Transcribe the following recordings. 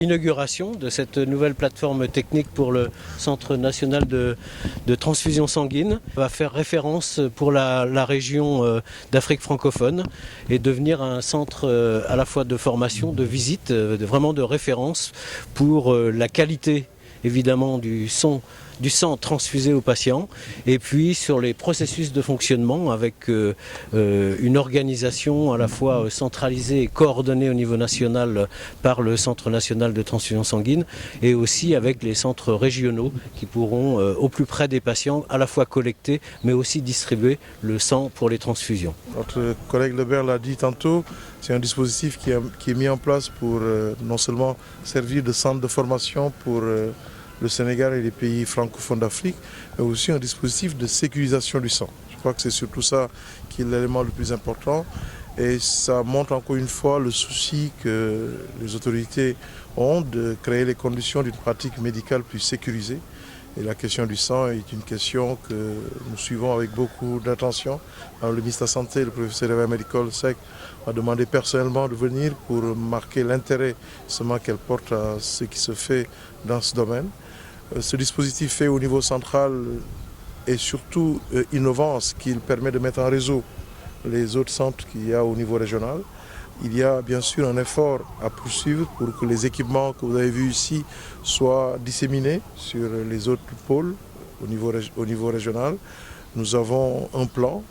L'inauguration de cette nouvelle plateforme technique pour le Centre national de transfusion sanguine va faire référence pour la région d'Afrique francophone et devenir un centre à la fois de formation, de visite, vraiment de référence pour la qualité évidemment du sang transfusé aux patients et puis sur les processus de fonctionnement avec une organisation à la fois centralisée et coordonnée au niveau national par le Centre national de transfusion sanguine et aussi avec les centres régionaux qui pourront au plus près des patients à la fois collecter mais aussi distribuer le sang pour les transfusions. Notre collègue Lebert l'a dit tantôt, c'est un dispositif qui est mis en place pour non seulement servir de centre de formation pour le Sénégal et les pays francophones d'Afrique, mais aussi un dispositif de sécurisation du sang. Je crois que c'est surtout ça qui est l'élément le plus important et ça montre encore une fois le souci que les autorités ont de créer les conditions d'une pratique médicale plus sécurisée. Et la question du sang est une question que nous suivons avec beaucoup d'attention. Le ministre de la Santé, le professeur Eva Medical Sec, m'a demandé personnellement de venir pour marquer l'intérêt seulement qu'elle porte à ce qui se fait dans ce domaine. Ce dispositif fait au niveau central est surtout innovant en ce qu'il permet de mettre en réseau les autres centres qu'il y a au niveau régional. Il y a bien sûr un effort à poursuivre pour que les équipements que vous avez vus ici soient disséminés sur les autres pôles au niveau régional. Nous avons un plan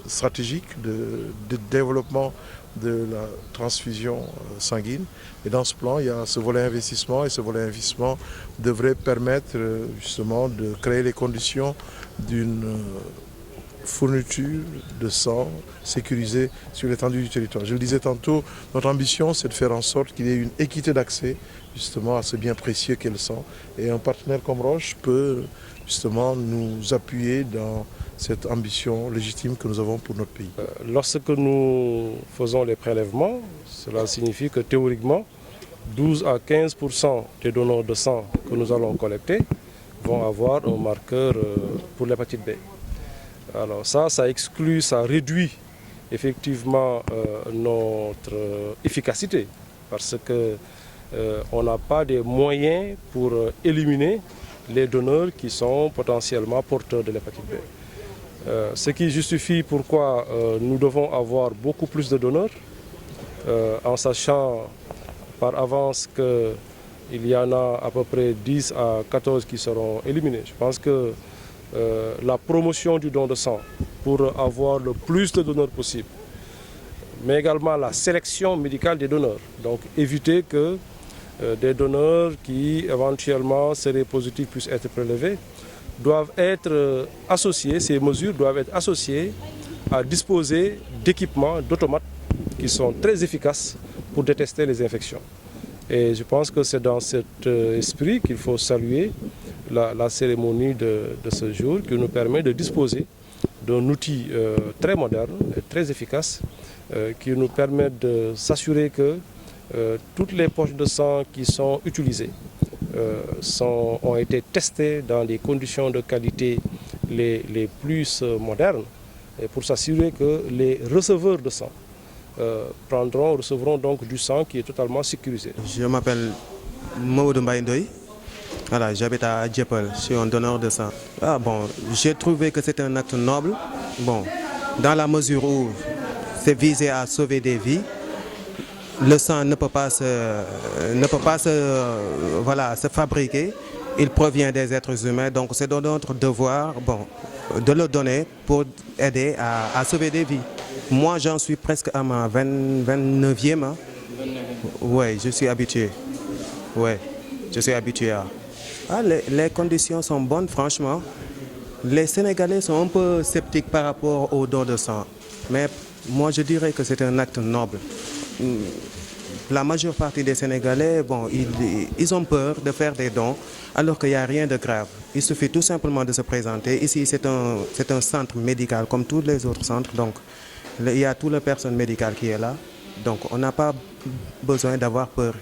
stratégique de développement de la transfusion sanguine. Et dans ce plan, il y a ce volet investissement et ce volet investissement devrait permettre justement de créer les conditions d'une fourniture de sang sécurisée sur l'étendue du territoire. Je le disais tantôt, notre ambition c'est de faire en sorte qu'il y ait une équité d'accès justement à ce bien précieux qu'est le sang. Et un partenaire comme Roche peut justement nous appuyer dans cette ambition légitime que nous avons pour notre pays. Lorsque nous faisons les prélèvements, cela signifie que théoriquement, 12 à 15% des donneurs de sang que nous allons collecter vont avoir un marqueur pour l'hépatite B. Alors ça exclut, ça réduit effectivement notre efficacité parce que on n'a pas de moyens pour éliminer les donneurs qui sont potentiellement porteurs de l'hépatite B. Ce qui justifie pourquoi nous devons avoir beaucoup plus de donneurs en sachant par avance qu'il y en a à peu près 10 à 14 qui seront éliminés. Je pense que la promotion du don de sang pour avoir le plus de donneurs possible, mais également la sélection médicale des donneurs. Donc éviter que des donneurs qui éventuellement seraient positifs puissent être prélevés, doivent être associés, ces mesures doivent être associées à disposer d'équipements, d'automates qui sont très efficaces pour détecter les infections. Et je pense que c'est dans cet esprit qu'il faut saluer la cérémonie de ce jour qui nous permet de disposer d'un outil très moderne et très efficace qui nous permet de s'assurer que toutes les poches de sang qui sont utilisées ont été testées dans des conditions de qualité les plus modernes et pour s'assurer que les receveurs de sang recevront donc du sang qui est totalement sécurisé. Je m'appelle Maodo Mbaye. Voilà, j'habite à Dieuppeul, je suis un donneur de sang. J'ai trouvé que c'était un acte noble, dans la mesure où c'est visé à sauver des vies. Le sang ne peut pas se fabriquer, il provient des êtres humains, donc c'est de notre devoir de le donner pour aider à sauver des vies. Moi, j'en suis presque à ma 29e. Hein. Oui, je suis habitué. Oui, je suis habitué à... les conditions sont bonnes, franchement. Les Sénégalais sont un peu sceptiques par rapport au don de sang. Mais moi, je dirais que c'est un acte noble. La majeure partie des Sénégalais, ils ont peur de faire des dons, alors qu'il n'y a rien de grave. Il suffit tout simplement de se présenter. Ici, c'est un centre médical, comme tous les autres centres. Donc, il y a tout le personnel médical qui est là. Donc, on n'a pas besoin d'avoir peur.